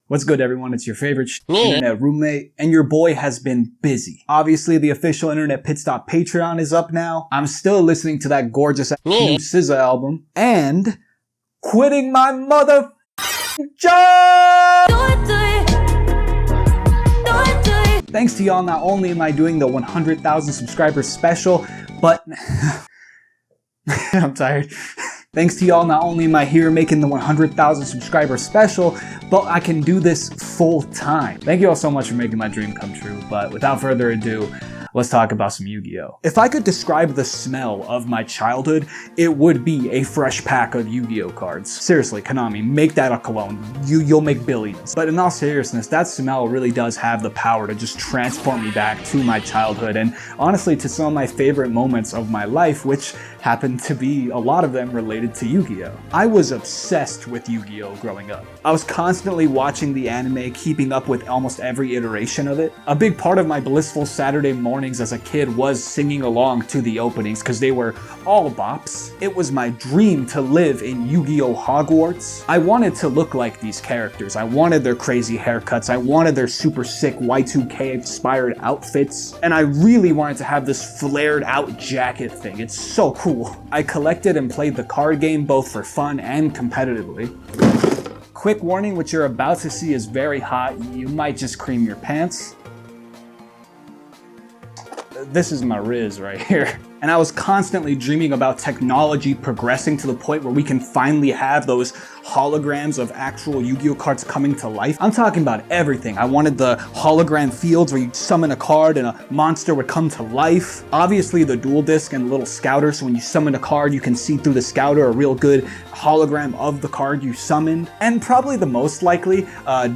What's good, everyone? It's your favorite internet roommate, and your boy has been busy. Obviously, the official Internet Pitstop Patreon is up now. I'm still listening to that gorgeous new SZA album, and quitting my mother job! Thanks to y'all, not only am I doing the 100,000 subscribers special, but I'm tired. Thanks to y'all, not only am I here making the 100,000 subscribers special, but I can do this full time. Thank you all so much for making my dream come true, but without further ado, let's talk about some Yu-Gi-Oh! If I could describe the smell of my childhood, it would be a fresh pack of Yu-Gi-Oh! Cards. Seriously, Konami, make that a cologne. You'll make billions. But in all seriousness, that smell really does have the power to just transport me back to my childhood and honestly to some of my favorite moments of my life, which happened to be a lot of them related to Yu-Gi-Oh! I was obsessed with Yu-Gi-Oh! Growing up. I was constantly watching the anime, keeping up with almost every iteration of it. A big part of my blissful Saturday mornings as a kid was singing along to the openings because they were all bops. It was my dream to live in Yu-Gi-Oh! Hogwarts. I wanted to look like these characters. I wanted their crazy haircuts. I wanted their super sick Y2K inspired outfits. And I really wanted to have this flared out jacket thing. It's so cool. I collected and played the card game both for fun and competitively. Quick warning, what you're about to see is very hot. You might just cream your pants. This is my Riz right here. And I was constantly dreaming about technology progressing to the point where we can finally have those holograms of actual Yu-Gi-Oh! Cards coming to life. I'm talking about everything. I wanted the hologram fields where you'd summon a card and a monster would come to life. Obviously the duel disc and the little scouter, so when you summon a card, you can see through the scouter a real good hologram of the card you summoned. And probably the most likely,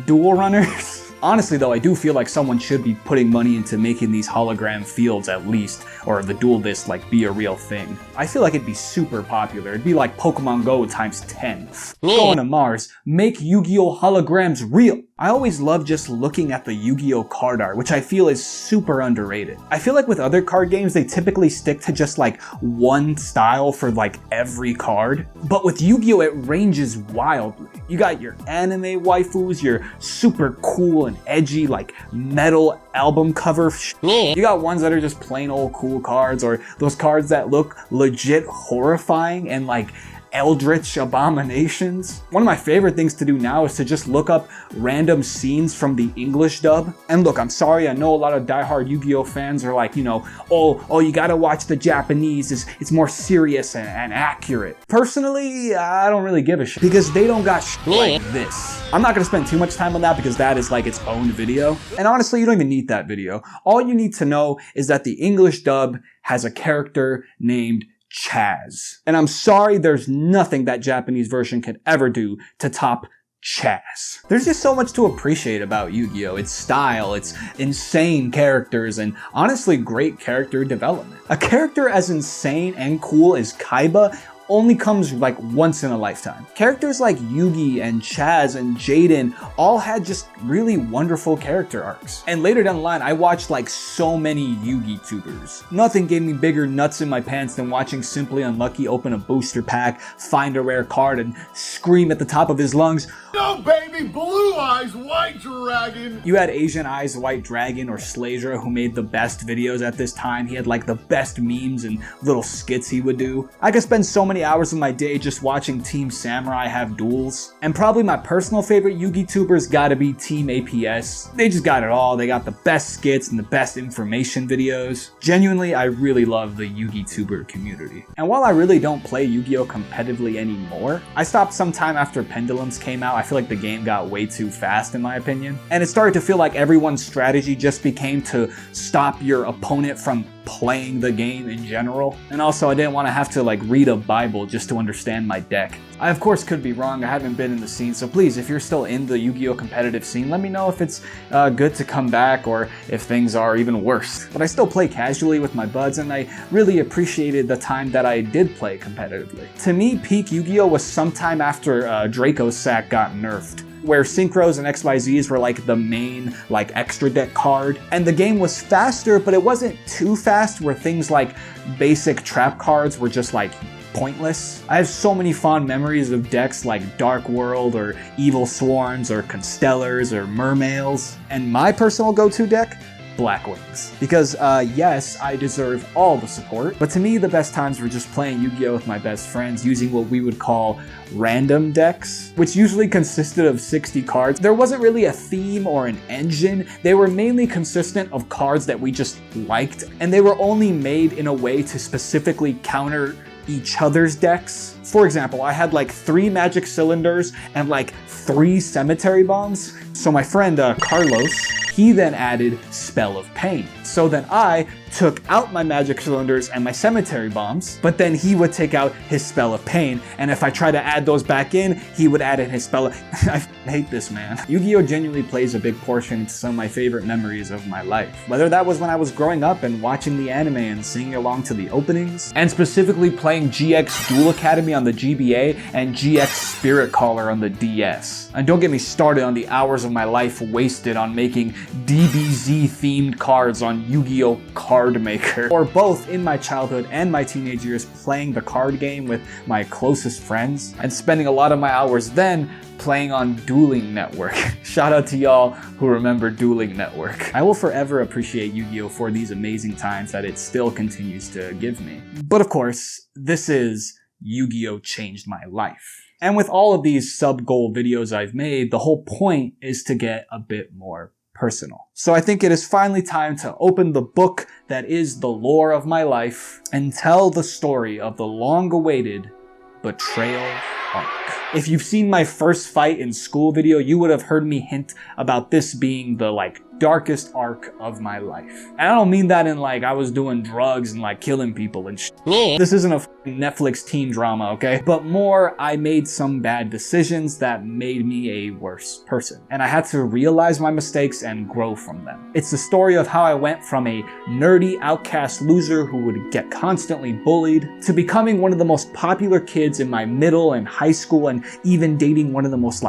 duel runners. Honestly though, I do feel like someone should be putting money into making these hologram fields at least, or the duel disc like be a real thing. I feel like it'd be super popular. It'd be like Pokemon Go times 10. Going to Mars, make Yu-Gi-Oh! Holograms real. I always love just looking at the Yu-Gi-Oh! Card art, which I feel is super underrated. I feel like with other card games, they typically stick to just like one style for like every card. But with Yu-Gi-Oh! It ranges wildly. You got your anime waifus, your super cool and edgy like metal album cover You got ones that are just plain old cool cards, or those cards that look legit horrifying and like eldritch abominations. One of my favorite things to do now is to just look up random scenes from the English dub. And look, I'm sorry, I know a lot of diehard Yu-Gi-Oh! Fans are like, you know, oh, you gotta watch the Japanese, it's more serious and accurate. Personally, I don't really give a shit because they don't got shit like this. I'm not gonna spend too much time on that because that is like its own video. And honestly, you don't even need that video. All you need to know is that the English dub has a character named Chaz. And I'm sorry, there's nothing that Japanese version can ever do to top Chaz. There's just so much to appreciate about Yu-Gi-Oh! Its style, its insane characters, and honestly great character development. A character as insane and cool as Kaiba only comes like once in a lifetime. Characters like Yugi and Chaz and Jaden all had just really wonderful character arcs. And later down the line, I watched like so many Yugi tubers. Nothing gave me bigger nuts in my pants than watching Simply Unlucky open a booster pack, find a rare card, and scream at the top of his lungs, "No baby, Blue Eyes White Dragon!" You had Asian Eyes White Dragon or Slazer who made the best videos at this time. He had like the best memes and little skits he would do. I could spend so many hours of my day just watching Team Samurai have duels. And probably my personal favorite Yugi tubers gotta be Team APS. They just got it all. They got the best skits and the best information videos. Genuinely, I really love the Yugi tuber community. And while I really don't play Yu-Gi-Oh! Competitively anymore, I stopped sometime after Pendulums came out. I feel like the game got way too fast in my opinion. And it started to feel like everyone's strategy just became to stop your opponent from playing the game in general. And also I didn't want to have to like read a Bible just to understand my deck. I of course could be wrong, I haven't been in the scene, so please, if you're still in the Yu-Gi-Oh! Competitive scene, let me know if it's good to come back or if things are even worse. But I still play casually with my buds and I really appreciated the time that I did play competitively. To me, peak Yu-Gi-Oh! Was sometime after Draco's Sack got nerfed, where Synchros and XYZs were like the main like extra deck card. And the game was faster, but it wasn't too fast where things like basic trap cards were just like pointless. I have so many fond memories of decks like Dark World or Evil Swarms or Constellars or Mermails. And my personal go-to deck? Black Wings. Because yes, I deserve all the support, but to me the best times were just playing Yu-Gi-Oh with my best friends using what we would call random decks, which usually consisted of 60 cards. There wasn't really a theme or an engine. They were mainly consistent of cards that we just liked, and they were only made in a way to specifically counter each other's decks. For example, I had like 3 magic cylinders and like 3 cemetery bombs. So my friend Carlos, he then added Spell of Pain. So then I took out my magic cylinders and my cemetery bombs, but then he would take out his Spell of Pain. And if I try to add those back in, he would add in his Spell of... I hate this, man. Yu-Gi-Oh genuinely plays a big portion into some of my favorite memories of my life. Whether that was when I was growing up and watching the anime and singing along to the openings, and specifically playing GX Duel Academy on the GBA and GX Spirit Caller on the DS. And don't get me started on the hours of my life wasted on making DBZ themed cards on Yu-Gi-Oh Card Maker, or both in my childhood and my teenage years playing the card game with my closest friends, and spending a lot of my hours then playing on Dueling Network. Shout out to y'all who remember Dueling Network. I will forever appreciate Yu-Gi-Oh for these amazing times that it still continues to give me. But of course, this is Yu-Gi-Oh Changed My Life. And with all of these sub-goal videos I've made, the whole point is to get a bit more personal. So I think it is finally time to open the book that is the lore of my life and tell the story of the long-awaited Betrayal Arc. If you've seen my first fight in school video, you would have heard me hint about this being the darkest arc of my life. And I don't mean that in I was doing drugs and killing people and shit. This isn't a Netflix teen drama, okay? But more, I made some bad decisions that made me a worse person. And I had to realize my mistakes and grow from them. It's the story of how I went from a nerdy outcast loser who would get constantly bullied to becoming one of the most popular kids in my middle and high school, and even dating one of the most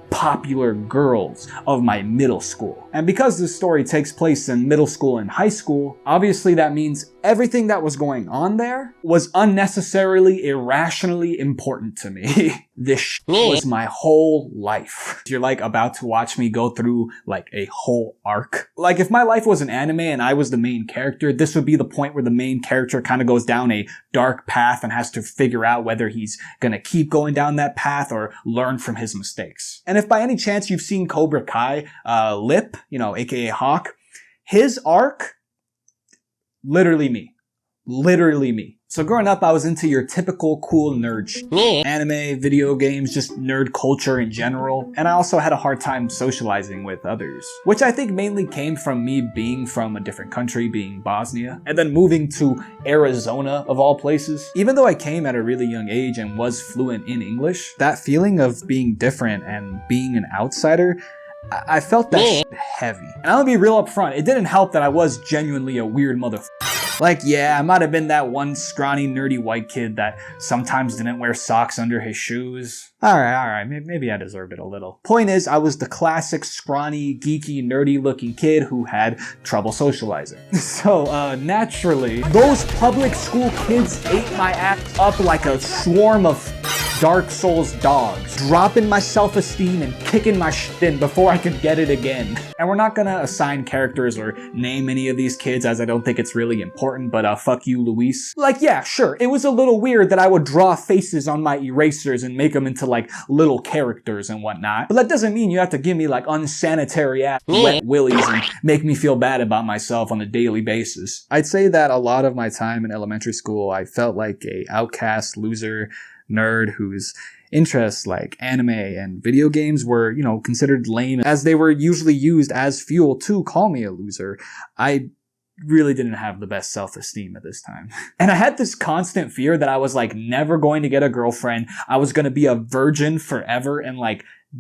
popular girls of my middle school. And because this story takes place in middle school and high school, obviously that means everything that was going on there was unnecessarily, irrationally important to me. This was my whole life. You're about to watch me go through a whole arc. If my life was an anime and I was the main character, this would be the point where the main character kind of goes down a dark path and has to figure out whether he's gonna keep going down that path or learn from his mistakes. And if by any chance you've seen Cobra Kai, Lip, aka Hawk, his arc, literally me. Literally me. So growing up, I was into your typical cool nerd shit. Anime, video games, just nerd culture in general. And I also had a hard time socializing with others, which I think mainly came from me being from a different country, being Bosnia, and then moving to Arizona of all places. Even though I came at a really young age and was fluent in English, that feeling of being different and being an outsider, I felt that shit heavy. And I'm gonna be real up front, it didn't help that I was genuinely a weird motherfucker. Yeah, I might have been that one scrawny, nerdy white kid that sometimes didn't wear socks under his shoes. Alright, maybe I deserved it a little. Point is, I was the classic scrawny, geeky, nerdy looking kid who had trouble socializing. So, naturally, those public school kids ate my ass up like a swarm of Dark Souls dogs, dropping my self-esteem and kicking my shit in before I could get it again. And we're not gonna assign characters or name any of these kids, as I don't think it's really important, but fuck you, Luis. Yeah, sure, it was a little weird that I would draw faces on my erasers and make them into little characters and whatnot, but that doesn't mean you have to give me unsanitary ass wet willies and make me feel bad about myself on a daily basis. I'd say that a lot of my time in elementary school, I felt like a outcast loser nerd whose interests like anime and video games were, considered lame, as they were usually used as fuel to call me a loser. I really didn't have the best self-esteem at this time. And I had this constant fear that I was never going to get a girlfriend. I was going to be a virgin forever and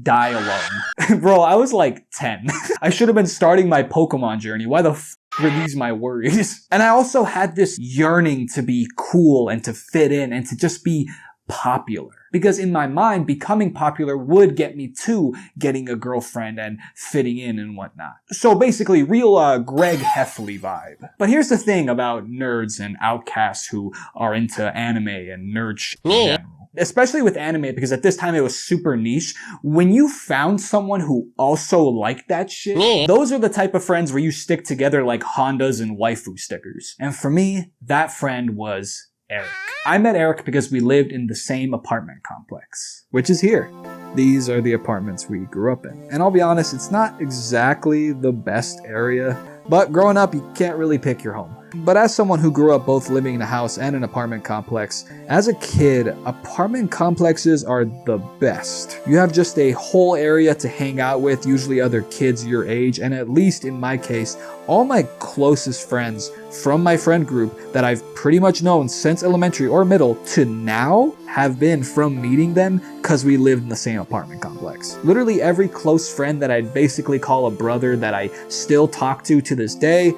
die alone. Bro, I was 10. I should have been starting my Pokemon journey. Why the f were these my worries? And I also had this yearning to be cool and to fit in and to just be popular. because in my mind, becoming popular would get me to getting a girlfriend and fitting in and whatnot. So basically, real Greg Heffley vibe. But here's the thing about nerds and outcasts who are into anime and nerd shit in general. Especially with anime, because at this time it was super niche. When you found someone who also liked that shit, those are the type of friends where you stick together like Hondas and waifu stickers. And for me, that friend was Erik. I met Erik because we lived in the same apartment complex, which is here. These are the apartments we grew up in. And I'll be honest, it's not exactly the best area, but growing up, you can't really pick your home. But as someone who grew up both living in a house and an apartment complex, as a kid, apartment complexes are the best. You have just a whole area to hang out with, usually other kids your age, and at least in my case, all my closest friends from my friend group that I've pretty much known since elementary or middle to now have been from meeting them because we lived in the same apartment complex. Literally every close friend that I'd basically call a brother that I still talk to this day,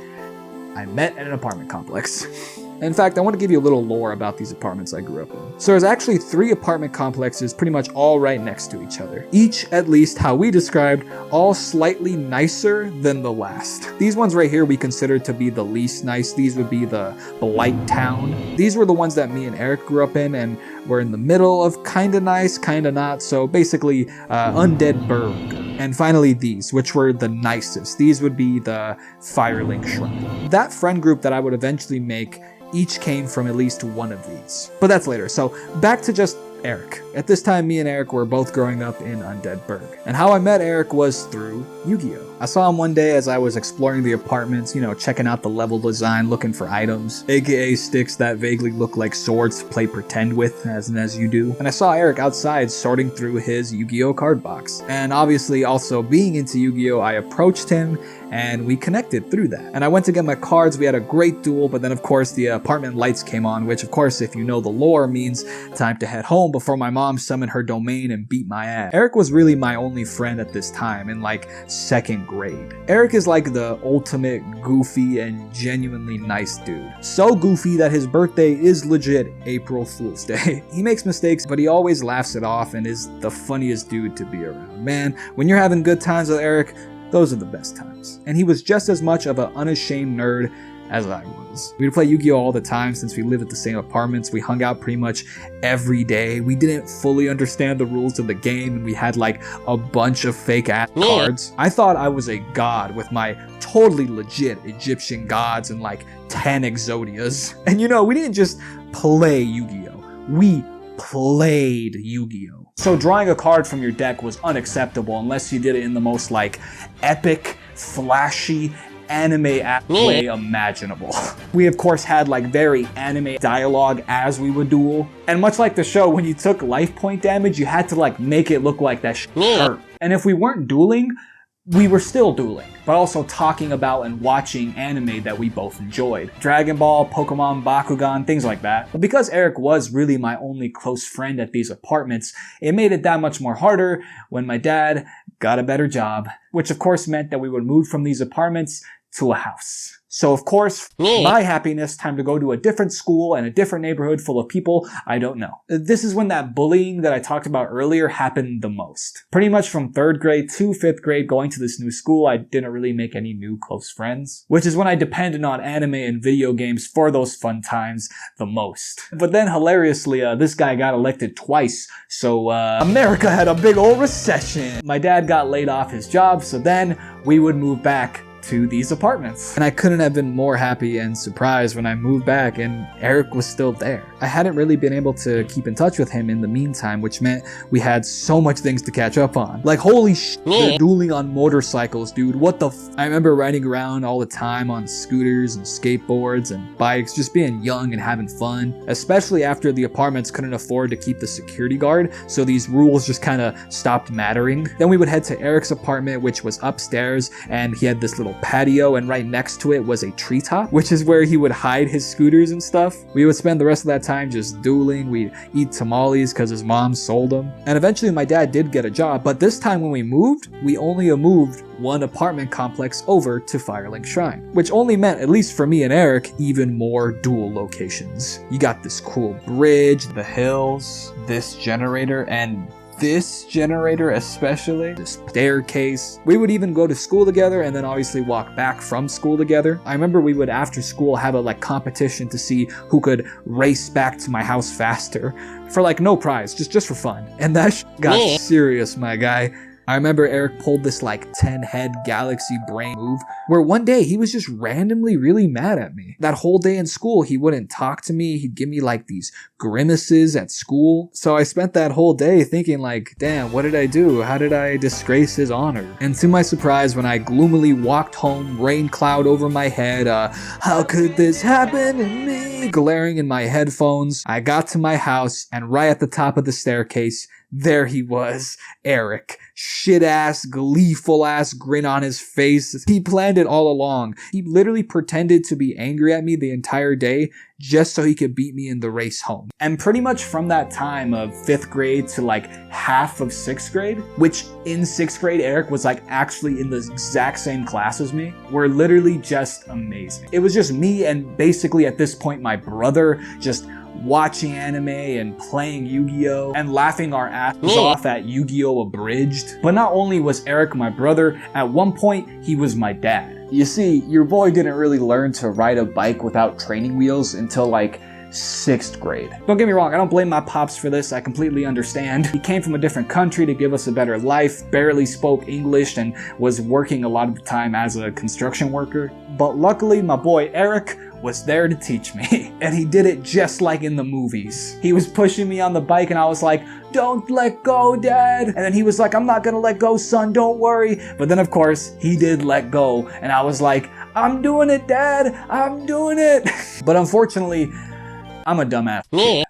I met at an apartment complex. In fact, I want to give you a little lore about these apartments I grew up in. So there's actually 3 apartment complexes pretty much all right next to each other. Each, at least how we described, all slightly nicer than the last. These ones right here we consider to be the least nice. These would be the light town. These were the ones that me and Erik grew up in and were in the middle of kinda nice, kinda not. So basically, Undead Burg. And finally these, which were the nicest. These would be the Firelink Shrine. That friend group that I would eventually make each came from at least one of these. But that's later. So back to just Erik. At this time, me and Erik were both growing up in Undead Burg. And how I met Erik was through Yu-Gi-Oh! I saw him one day as I was exploring the apartments, you know, checking out the level design, looking for items, aka sticks that vaguely look like swords to play pretend with, as you do. And I saw Erik outside sorting through his Yu-Gi-Oh! Card box. And obviously also being into Yu-Gi-Oh! I approached him and we connected through that. And I went to get my cards, we had a great duel, but then of course the apartment lights came on, which of course if you know the lore means time to head home before my mom summoned her domain and beat my ass. Erik was really my only friend at this time in like 2nd grade. Erik is like the ultimate goofy and genuinely nice dude. So goofy that his birthday is legit April Fool's Day. He makes mistakes, but he always laughs it off and is the funniest dude to be around. Man, when you're having good times with Erik, those are the best times. And he was just as much of an unashamed nerd as I was. We would play Yu-Gi-Oh! All the time since we lived at the same apartments. We hung out pretty much every day. We didn't fully understand the rules of the game and we had like a bunch of fake ass cards. I thought I was a god with my totally legit Egyptian gods and like 10 Exodias. And you know, we didn't just play Yu-Gi-Oh! We played Yu-Gi-Oh! So drawing a card from your deck was unacceptable unless you did it in the most like epic, flashy, anime way imaginable. We of course had like very anime dialogue as we would duel. And much like the show, when you took life point damage, you had to like make it look like that shit hurt. And if we weren't dueling, we were still dueling, but also talking about and watching anime that we both enjoyed. Dragon Ball, Pokemon, Bakugan, things like that. But because Erik was really my only close friend at these apartments, it made it that much more harder when my dad got a better job, which of course meant that we would move from these apartments to a house. So of course, my happiness, time to go to a different school and a different neighborhood full of people I don't know. This is when that bullying that I talked about earlier happened the most. Pretty much from 3rd grade to 5th grade going to this new school, I didn't really make any new close friends, which is when I depended on anime and video games for those fun times the most. But then hilariously, this guy got elected twice, so America had a big old recession. My dad got laid off his job, so then we would move back to these apartments. And I couldn't have been more happy and surprised when I moved back and Erik was still there. I hadn't really been able to keep in touch with him in the meantime, which meant we had so much things to catch up on. Like holy shit, they're dueling on motorcycles, dude. What the I remember riding around all the time on scooters and skateboards and bikes, just being young and having fun, especially after the apartments couldn't afford to keep the security guard, so these rules just kind of stopped mattering. Then we would head to Erik's apartment, which was upstairs, and he had this little patio, and right next to it was a treetop, which is where he would hide his scooters and stuff. We would spend the rest of that time just dueling. We'd eat tamales because his mom sold them. And eventually my dad did get a job, but this time when we moved, we only moved one apartment complex over to Firelink Shrine, which only meant, at least for me and Erik, even more duel locations. You got this cool bridge, the hills, this generator, and this generator especially, this staircase. We would even go to school together and then obviously walk back from school together. I remember we would after school have a competition to see who could race back to my house faster for no prize, just for fun. And that got serious, my guy. I remember Erik pulled this 10-head galaxy brain move where one day he was just randomly really mad at me. That whole day in school, he wouldn't talk to me. He'd give me these grimaces at school. So I spent that whole day thinking damn, what did I do? How did I disgrace his honor? And to my surprise, when I gloomily walked home, rain cloud over my head, how could this happen to me? Glaring in my headphones, I got to my house and right at the top of the staircase, there he was, Erik. Shit-ass, gleeful-ass grin on his face. He planned it all along. He literally pretended to be angry at me the entire day just so he could beat me in the race home. And pretty much from that time of 5th grade to half of 6th grade, which in 6th grade Erik was actually in the exact same class as me, were literally just amazing. It was just me and basically at this point my brother just watching anime and playing Yu-Gi-Oh! And laughing our asses off at Yu-Gi-Oh! Abridged. But not only was Erik my brother, at one point he was my dad. You see, your boy didn't really learn to ride a bike without training wheels until 6th grade. Don't get me wrong, I don't blame my pops for this, I completely understand. He came from a different country to give us a better life, barely spoke English, and was working a lot of the time as a construction worker. But luckily, my boy Erik was there to teach me. And he did it just like in the movies. He was pushing me on the bike and I was like, "Don't let go, Dad." And then he was like, "I'm not gonna let go, son, don't worry." But then of course, he did let go. And I was like, "I'm doing it, Dad, I'm doing it." But unfortunately, I'm a dumbass.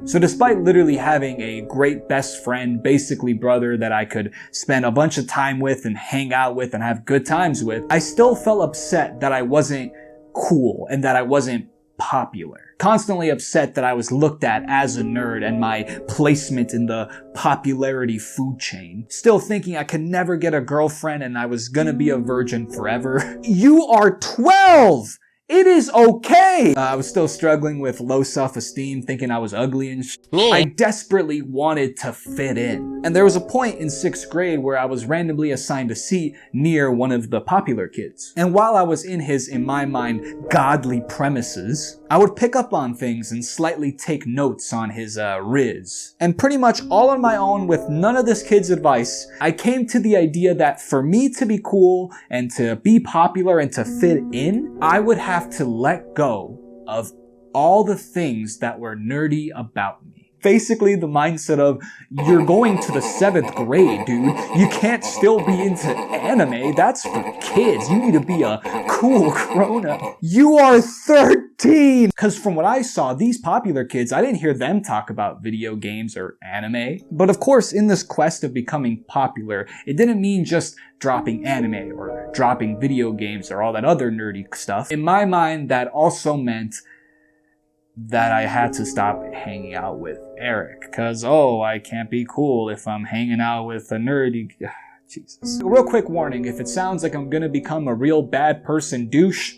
So despite literally having a great best friend, basically brother that I could spend a bunch of time with and hang out with and have good times with, I still felt upset that I wasn't cool and that I wasn't popular. Constantly upset that I was looked at as a nerd and my placement in the popularity food chain. Still thinking I could never get a girlfriend and I was gonna be a virgin forever. You are 12! It is okay! I was still struggling with low self-esteem, thinking I was ugly and I desperately wanted to fit in. And there was a point in 6th grade where I was randomly assigned a seat near one of the popular kids. And while I was in his, in my mind, godly premises, I would pick up on things and slightly take notes on his riz. And pretty much all on my own with none of this kid's advice, I came to the idea that for me to be cool and to be popular and to fit in, I would have to let go of all the things that were nerdy about me. Basically the mindset of, you're going to the 7th grade, dude. You can't still be into anime. That's for kids. You need to be a cool grown-up. You are 13! Because from what I saw, these popular kids, I didn't hear them talk about video games or anime. But of course, in this quest of becoming popular, it didn't mean just dropping anime or dropping video games or all that other nerdy stuff. In my mind, that also meant that I had to stop hanging out with Erik. Cause, I can't be cool if I'm hanging out with a nerdy... Jesus. A real quick warning, if it sounds like I'm gonna become a real bad person douche,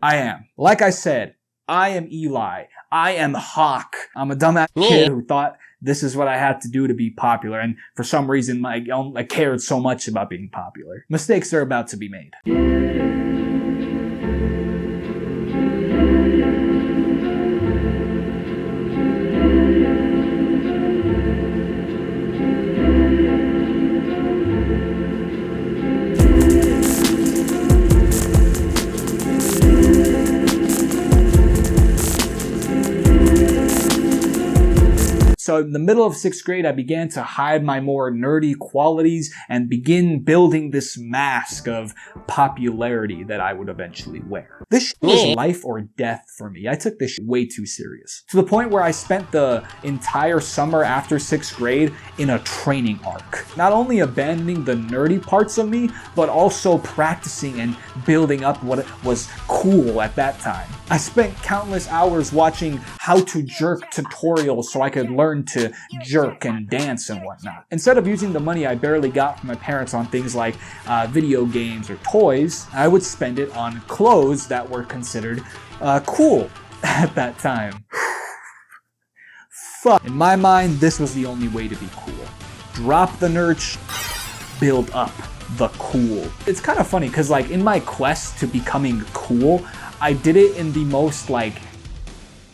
I am. Like I said, I am Eli. I am Hawk. I'm a dumbass kid who thought this is what I had to do to be popular, and for some reason I cared so much about being popular. Mistakes are about to be made. So So in the middle of 6th grade, I began to hide my more nerdy qualities and begin building this mask of popularity that I would eventually wear. This shit was life or death for me. I took this shit way too serious. To the point where I spent the entire summer after 6th grade in a training arc. Not only abandoning the nerdy parts of me, but also practicing and building up what was cool at that time. I spent countless hours watching how to jerk tutorials so I could learn to jerk and dance and whatnot. Instead of using the money I barely got from my parents on things like video games or toys, I would spend it on clothes that were considered cool at that time. Fuck. In my mind, this was the only way to be cool. Drop the nerd build up the cool. It's kind of funny because like in my quest to becoming cool, I did it in the most like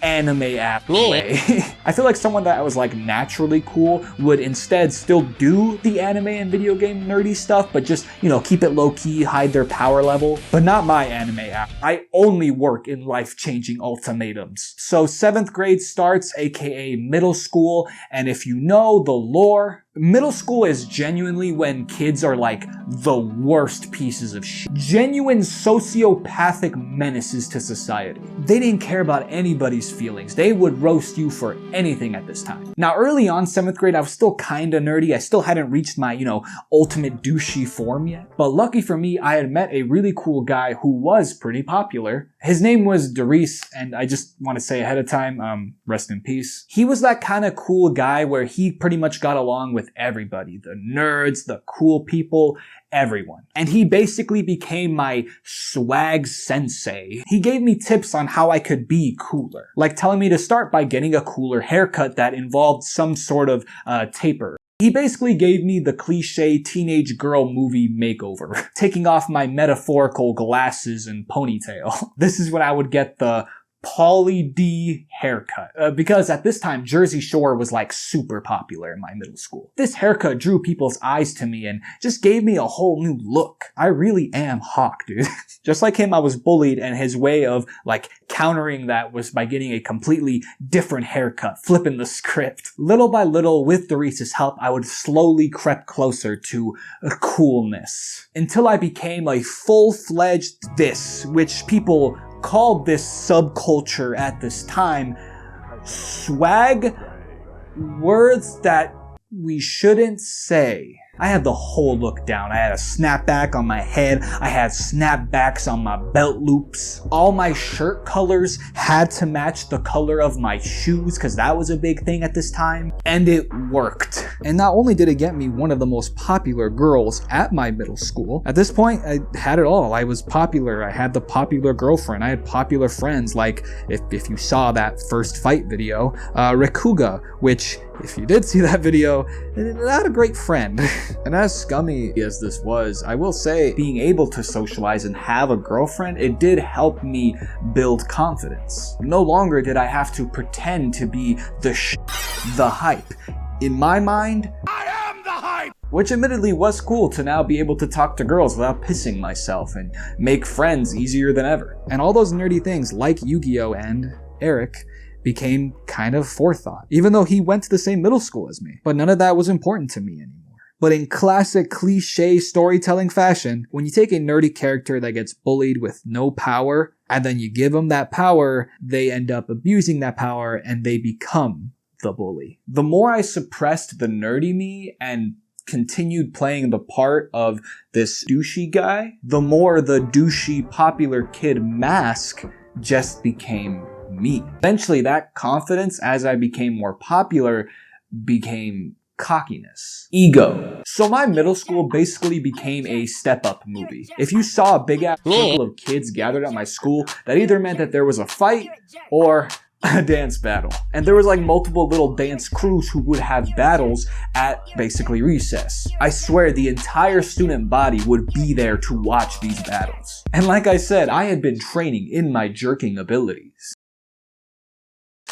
anime app way. I feel like someone that was like naturally cool would instead still do the anime and video game nerdy stuff, but just, you know, keep it low key, hide their power level. But not my anime app. I only work in life-changing ultimatums. So 7th grade starts, aka middle school, and if you know the lore, middle school is genuinely when kids are like the worst pieces of shit. Genuine sociopathic menaces to society. They didn't care about anybody's feelings. They would roast you for anything at this time. Now early on 7th grade, I was still kinda nerdy. I still hadn't reached my, you know, ultimate douchey form yet. But lucky for me, I had met a really cool guy who was pretty popular. His name was Darius, and I just want to say ahead of time, rest in peace. He was that kind of cool guy where he pretty much got along with everybody. The nerds, the cool people, everyone. And he basically became my swag sensei. He gave me tips on how I could be cooler. Like telling me to start by getting a cooler haircut that involved some sort of taper. He basically gave me the cliche teenage girl movie makeover, taking off my metaphorical glasses and ponytail. This is when I would get the Pauly D haircut. Because at this time, Jersey Shore was like super popular in my middle school. This haircut drew people's eyes to me and just gave me a whole new look. I really am Hawk, dude. Just like him, I was bullied, and his way of like countering that was by getting a completely different haircut, flipping the script. Little by little, with Darius' help, I would slowly creep closer to coolness. Until I became a full-fledged this, which people called this subculture at this time swag, words that we shouldn't say. I had the whole look down. I had a snapback on my head. I had snapbacks on my belt loops. All my shirt colors had to match the color of my shoes because that was a big thing at this time. And it worked. And not only did it get me one of the most popular girls at my middle school, at this point I had it all. I was popular. I had the popular girlfriend. I had popular friends. Like if you saw that first fight video, Rikuga, which if you did see that video, not a great friend. And as scummy as this was, I will say being able to socialize and have a girlfriend, it did help me build confidence. No longer did I have to pretend to be the hype. In my mind, I am the hype! Which admittedly was cool to now be able to talk to girls without pissing myself and make friends easier than ever. And all those nerdy things like Yu-Gi-Oh! And Erik became kind of forethought, even though he went to the same middle school as me. But none of that was important to me anymore. But in classic cliche storytelling fashion, when you take a nerdy character that gets bullied with no power, and then you give them that power, they end up abusing that power and they become the bully. The more I suppressed the nerdy me and continued playing the part of this douchey guy, the more the douchey popular kid mask just became me. Eventually, that confidence, as I became more popular, became cockiness, ego. So my middle school basically became a step-up movie. If you saw a big-ass circle of kids gathered at my school, that either meant that there was a fight or a dance battle. And there was like multiple little dance crews who would have battles at basically recess. I swear the entire student body would be there to watch these battles. And like I said, I had been training in my jerking abilities.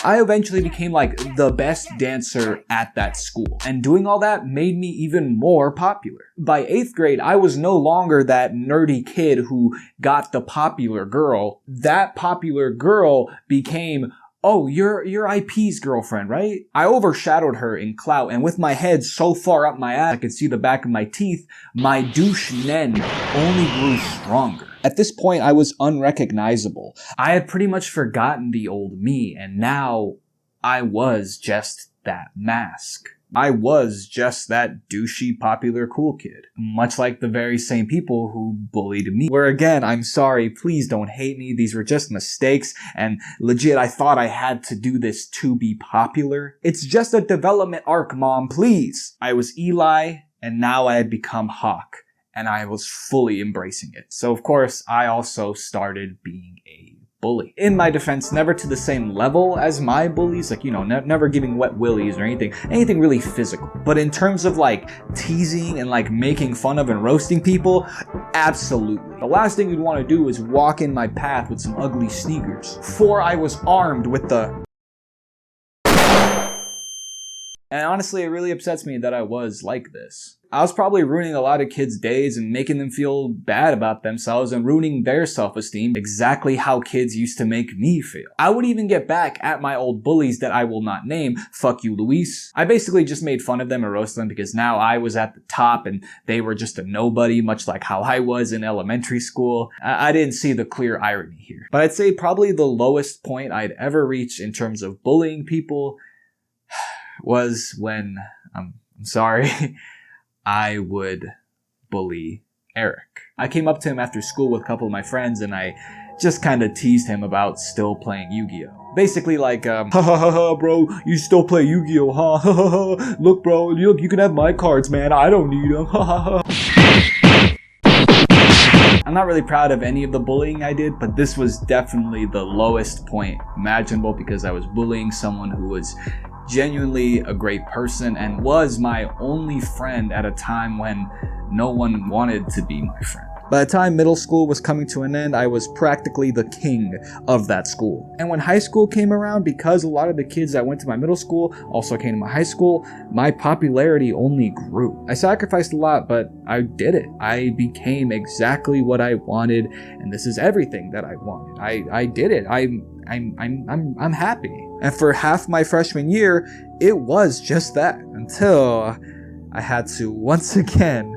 I eventually became like the best dancer at that school, and doing all that made me even more popular. By 8th grade, I was no longer that nerdy kid who got the popular girl. That popular girl became "Oh, you're IP's girlfriend, right?" I overshadowed her in clout, and with my head so far up my ass I could see the back of my teeth, my douche nen only grew stronger. At this point, I was unrecognizable. I had pretty much forgotten the old me, and now I was just that mask. I was just that douchey, popular, cool kid. Much like the very same people who bullied me. Where again, I'm sorry, please don't hate me. These were just mistakes, and legit, I thought I had to do this to be popular. It's just a development arc, Mom, please. I was Eli, and now I had become Hawk, and I was fully embracing it. So of course, I also started being a bully. In my defense, never to the same level as my bullies, like, you know, never giving wet willies or anything really physical. But in terms of like teasing and like making fun of and roasting people, absolutely. The last thing you'd want to do is walk in my path with some ugly sneakers. For I was armed with the... And honestly, it really upsets me that I was like this. I was probably ruining a lot of kids' days and making them feel bad about themselves and ruining their self-esteem exactly how kids used to make me feel. I would even get back at my old bullies that I will not name. Fuck you, Luis. I basically just made fun of them and roasted them because now I was at the top and they were just a nobody, much like how I was in elementary school. I didn't see the clear irony here. But I'd say probably the lowest point I'd ever reached in terms of bullying people was when, I'm sorry, I would bully Erik. I came up to him after school with a couple of my friends and I just kind of teased him about still playing Yu-Gi-Oh! Basically like, ha ha ha ha, bro, you still play Yu-Gi-Oh, huh? Ha ha ha. Look, bro, look, you can have my cards, man. I don't need them. Ha ha ha. I'm not really proud of any of the bullying I did, but this was definitely the lowest point imaginable because I was bullying someone who was genuinely a great person and was my only friend at a time when no one wanted to be my friend. By the time middle school was coming to an end, I was practically the king of that school. And when high school came around, because a lot of the kids that went to my middle school also came to my high school, my popularity only grew. I sacrificed a lot, but I did it. I became exactly what I wanted, and this is everything that I wanted. I did it. I'm happy. And for half my freshman year, it was just that. Until I had to once again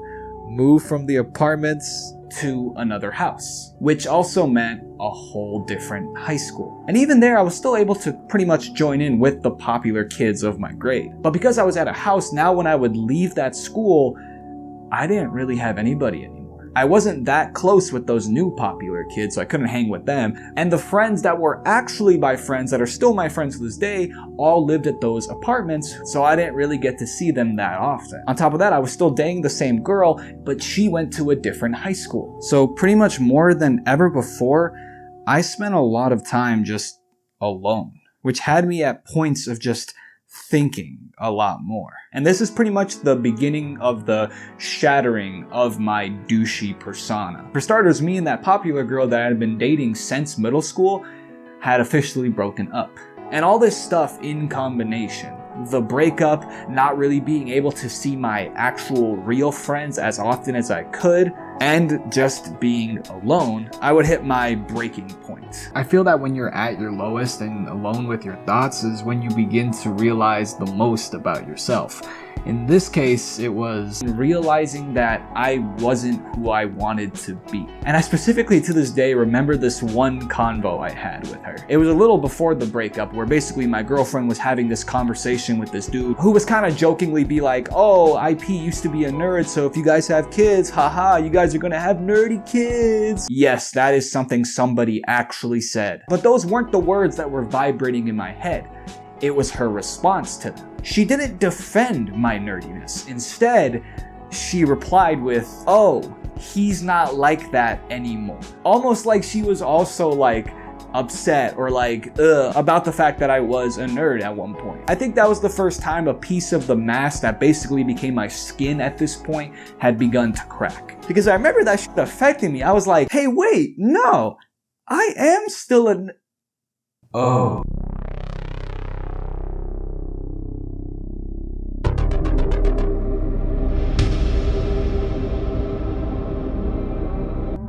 move from the apartments to another house, which also meant a whole different high school. And even there, I was still able to pretty much join in with the popular kids of my grade. But because I was at a house, now when I would leave that school, I didn't really have anybody anymore. I wasn't that close with those new popular kids, so I couldn't hang with them. And the friends that were actually my friends, that are still my friends to this day, all lived at those apartments, so I didn't really get to see them that often. On top of that, I was still dating the same girl, but she went to a different high school. So pretty much more than ever before, I spent a lot of time just alone, which had me at points of just thinking a lot more. And this is pretty much the beginning of the shattering of my douchey persona. For starters, me and that popular girl that I had been dating since middle school had officially broken up. And all this stuff in combination, the breakup, not really being able to see my actual real friends as often as I could, and just being alone, I would hit my breaking point. I feel that when you're at your lowest and alone with your thoughts is when you begin to realize the most about yourself. In this case, it was realizing that I wasn't who I wanted to be. And I specifically to this day remember this one convo I had with her. It was a little before the breakup where basically my girlfriend was having this conversation with this dude who was kind of jokingly be like, oh, IP used to be a nerd, so if you guys have kids, haha, you guys are gonna have nerdy kids. Yes, that is something somebody actually said. But those weren't the words that were vibrating in my head. It was her response to them. She didn't defend my nerdiness. Instead, she replied with, oh, he's not like that anymore. Almost like she was also like upset or like, about the fact that I was a nerd at one point. I think that was the first time a piece of the mask that basically became my skin at this point had begun to crack. Because I remember that shit affecting me. I was like, hey, wait, no, I am still oh.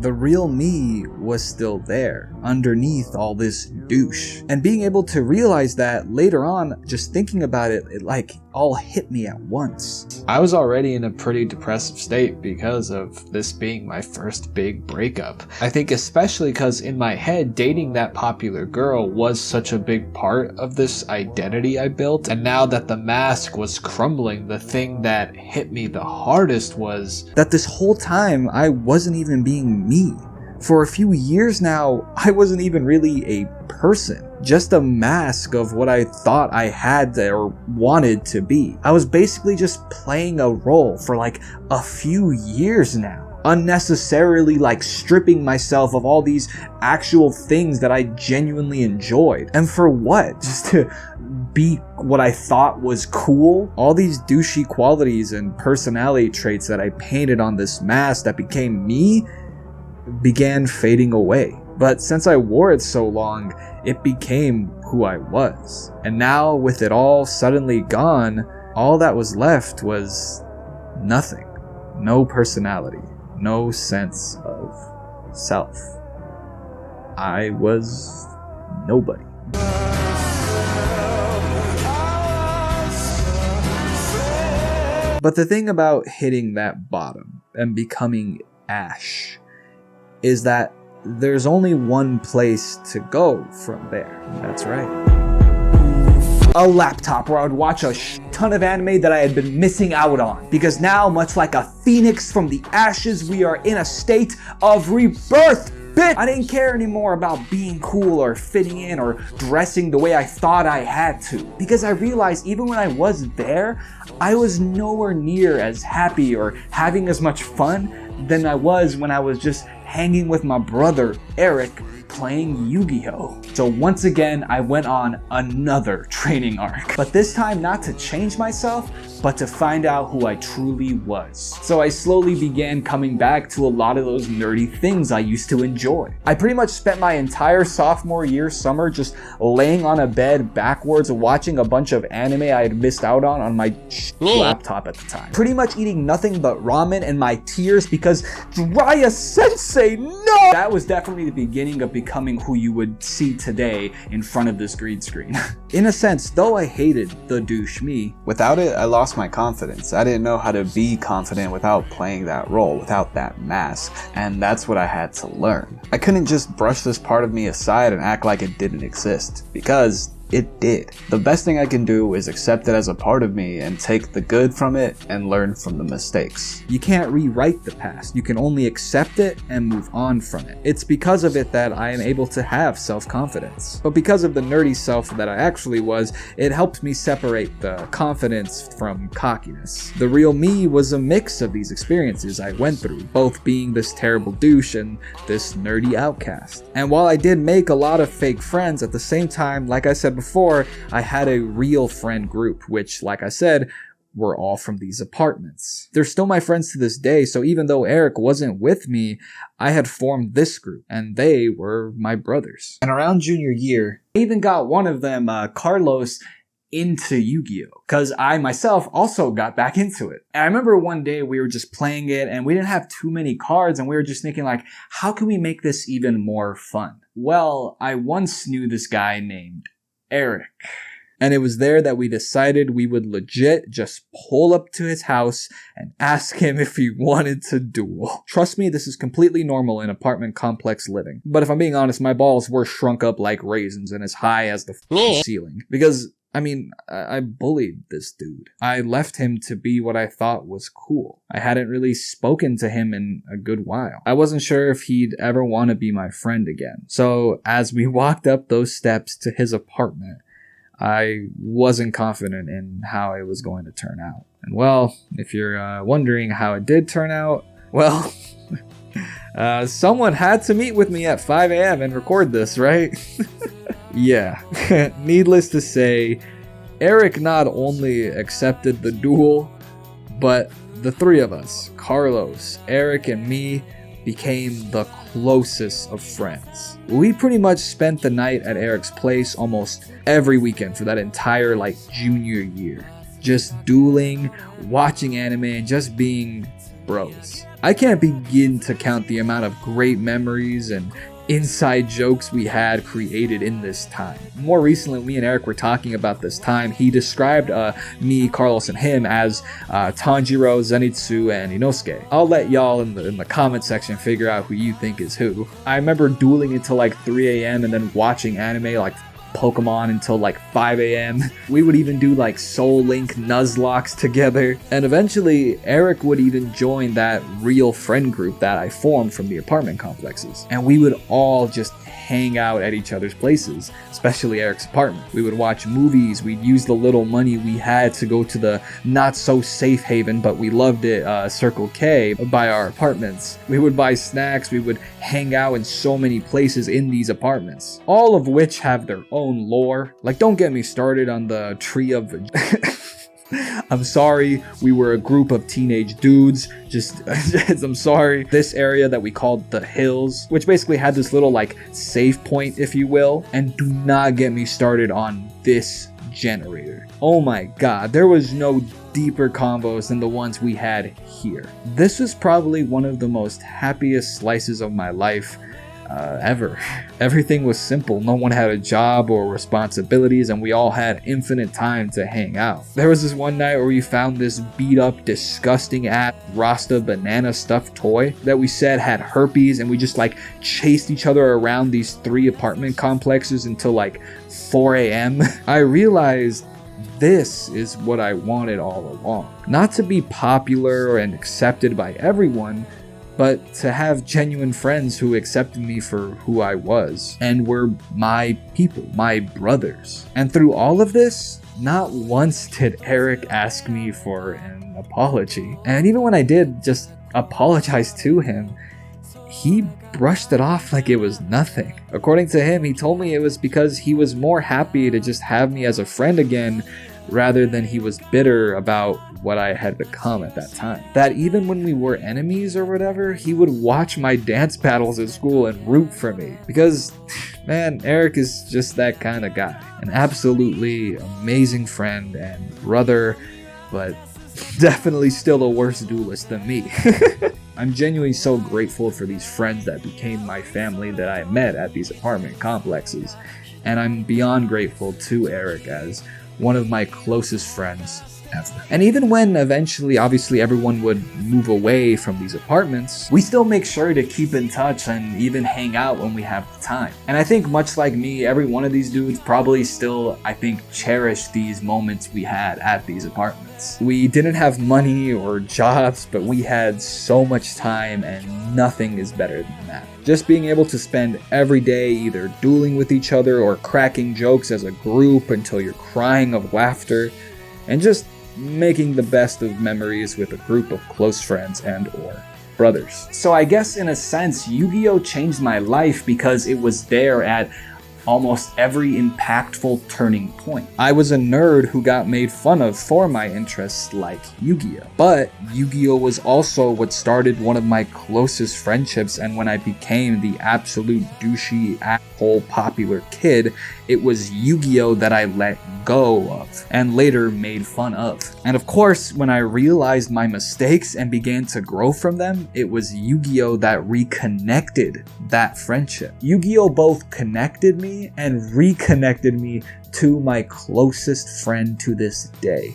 the real me was still there, underneath all this douche. And being able to realize that later on, just thinking about it, it like all hit me at once. I was already in a pretty depressive state because of this being my first big breakup. I think especially because in my head, dating that popular girl was such a big part of this identity I built. And now that the mask was crumbling, the thing that hit me the hardest was that this whole time I wasn't even being me. For a few years now, I wasn't even really a person, just a mask of what I thought I had to, or wanted to be. I was basically just playing a role for like a few years now, unnecessarily like stripping myself of all these actual things that I genuinely enjoyed. And for what? Just to be what I thought was cool? All these douchey qualities and personality traits that I painted on this mask that became me began fading away. But since I wore it so long, it became who I was. And now with it all suddenly gone, all that was left was nothing. No personality, no sense of self. I was nobody. But the thing about hitting that bottom and becoming ash is that there's only one place to go from there. That's right. A laptop where I would watch a ton of anime that I had been missing out on. Because now, much like a phoenix from the ashes, we are in a state of rebirth. Bitch! I didn't care anymore about being cool or fitting in or dressing the way I thought I had to. Because I realized even when I was there, I was nowhere near as happy or having as much fun than I was when I was just hanging with my brother, Erik, playing Yu-Gi-Oh! So once again, I went on another training arc. But this time not to change myself, but to find out who I truly was. So I slowly began coming back to a lot of those nerdy things I used to enjoy. I pretty much spent my entire sophomore year summer just laying on a bed backwards watching a bunch of anime I had missed out on my laptop at the time. Pretty much eating nothing but ramen and my tears because Jiraiya Sensei, no! That was definitely the beginning of becoming who you would see today in front of this green screen. In a sense, though I hated the douche me, without it, I lost my confidence. I didn't know how to be confident without playing that role, without that mask, and that's what I had to learn. I couldn't just brush this part of me aside and act like it didn't exist, because it did. The best thing I can do is accept it as a part of me and take the good from it and learn from the mistakes. You can't rewrite the past. You can only accept it and move on from it. It's because of it that I am able to have self-confidence. But because of the nerdy self that I actually was, it helped me separate the confidence from cockiness. The real me was a mix of these experiences I went through, both being this terrible douche and this nerdy outcast. And while I did make a lot of fake friends, at the same time, like I said before, I had a real friend group, which, like I said, were all from these apartments. They're still my friends to this day, so even though Erik wasn't with me, I had formed this group, and they were my brothers. And around junior year, I even got one of them, Carlos, into Yu-Gi-Oh! Because I myself also got back into it. And I remember one day we were just playing it and we didn't have too many cards and we were just thinking like, how can we make this even more fun? Well, I once knew this guy named Erik. And it was there that we decided we would legit just pull up to his house and ask him if he wanted to duel. Trust me, this is completely normal in apartment complex living. But if I'm being honest, my balls were shrunk up like raisins and as high as the ceiling. Because, I mean, I bullied this dude. I left him to be what I thought was cool. I hadn't really spoken to him in a good while. I wasn't sure if he'd ever want to be my friend again. So as we walked up those steps to his apartment, I wasn't confident in how it was going to turn out. And well, if you're wondering how it did turn out, well, someone had to meet with me at 5 a.m. and record this, right? Yeah, needless to say, Erik not only accepted the duel, but the three of us, Carlos, Erik, and me, became the closest of friends. We pretty much spent the night at Erik's place almost every weekend for that entire junior year. Just dueling, watching anime, and just being bros. I can't begin to count the amount of great memories and inside jokes we had created in this time. More recently, me and Erik were talking about this time. He described me, Carlos, and him as Tanjiro, Zenitsu, and Inosuke. I'll let y'all in the comment section figure out who you think is who. I remember dueling until like 3 a.m. and then watching anime like Pokemon until like 5 a.m. We would even do like Soul Link Nuzlocke together. And eventually, Erik would even join that real friend group that I formed from the apartment complexes. And we would all just hang out at each other's places, especially Erik's apartment. We would watch movies. We'd use the little money we had to go to the not so safe haven, but we loved it, Circle K, by our apartments. We would buy snacks. We would hang out in so many places in these apartments, all of which have their own lore. Like, don't get me started on the tree of I'm sorry, we were a group of teenage dudes, I'm sorry. This area that we called the Hills, which basically had this little like safe point, if you will. And do not get me started on this generator. Oh my god, there was no deeper combos than the ones we had here. This was probably one of the most happiest slices of my life ever. Everything was simple. No one had a job or responsibilities, and we all had infinite time to hang out. There was this one night where we found this beat up, disgusting ass Rasta banana stuffed toy that we said had herpes, and we just like chased each other around these 3 apartment complexes until like 4 a.m. I realized this is what I wanted all along. Not to be popular and accepted by everyone, but to have genuine friends who accepted me for who I was and were my people, my brothers. And through all of this, not once did Erik ask me for an apology. And even when I did just apologize to him, he brushed it off like it was nothing. According to him, he told me it was because he was more happy to just have me as a friend again, rather than he was bitter about what I had become at that time. That even when we were enemies or whatever, he would watch my dance battles at school and root for me. Because, man, Erik is just that kind of guy. An absolutely amazing friend and brother, but definitely still a worse duelist than me. I'm genuinely so grateful for these friends that became my family that I met at these apartment complexes. And I'm beyond grateful to Erik as one of my closest friends ever. And even when eventually, obviously, everyone would move away from these apartments, we still make sure to keep in touch and even hang out when we have the time. And I think much like me, every one of these dudes probably still, I think, cherish these moments we had at these apartments. We didn't have money or jobs, but we had so much time, and nothing is better than that. Just being able to spend every day either dueling with each other or cracking jokes as a group until you're crying of laughter, and just making the best of memories with a group of close friends and or brothers. So I guess in a sense, Yu-Gi-Oh! Changed my life because it was there at almost every impactful turning point. I was a nerd who got made fun of for my interests like Yu-Gi-Oh! But Yu-Gi-Oh! Was also what started one of my closest friendships, and when I became the absolute douchey, asshole popular kid, it was Yu-Gi-Oh! That I let go of, and later made fun of. And of course, when I realized my mistakes and began to grow from them, it was Yu-Gi-Oh! That reconnected that friendship. Yu-Gi-Oh! Both connected me and reconnected me to my closest friend to this day.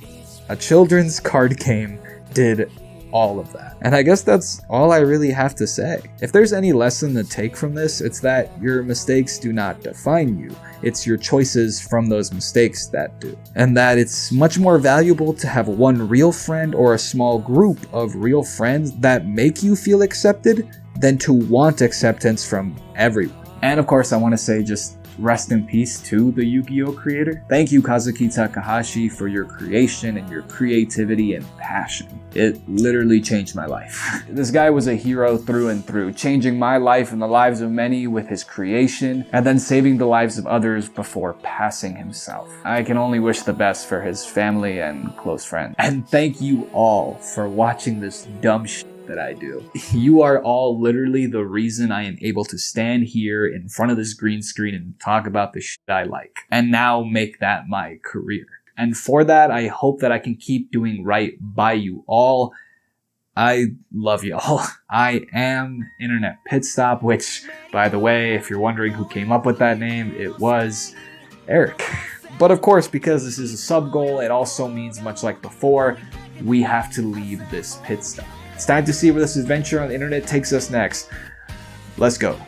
A children's card game did all of that. And I guess that's all I really have to say. If there's any lesson to take from this, it's that your mistakes do not define you. It's your choices from those mistakes that do. And that it's much more valuable to have one real friend or a small group of real friends that make you feel accepted than to want acceptance from everyone. And of course, I want to say just rest in peace to the Yu-Gi-Oh! Creator. Thank you, Kazuki Takahashi, for your creation and your creativity and passion. It literally changed my life. This guy was a hero through and through, changing my life and the lives of many with his creation, and then saving the lives of others before passing himself. I can only wish the best for his family and close friends. And thank you all for watching this dumb shit that I do. You are all literally the reason I am able to stand here in front of this green screen and talk about the shit I like, and now make that my career. And for that, I hope that I can keep doing right by you all I love y'all. I am Internet Pitstop, which, by the way, if you're wondering who came up with that name, it was Erik. But of course, because this is a sub-goal, it also means, much like before, we have to leave this pit stop. It's time to see where this adventure on the internet takes us next. Let's go.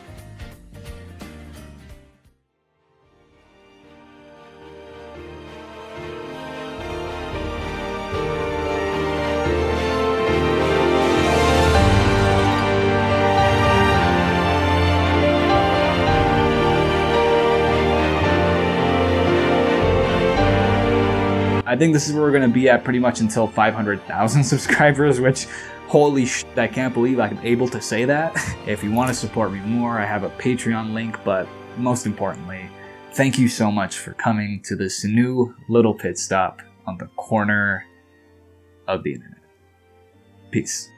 I think this is where we're going to be at pretty much until 500,000 subscribers, which, holy shit, I can't believe I'm able to say that. If you want to support me more, I have a Patreon link, but most importantly, thank you so much for coming to this new little pit stop on the corner of the internet. Peace.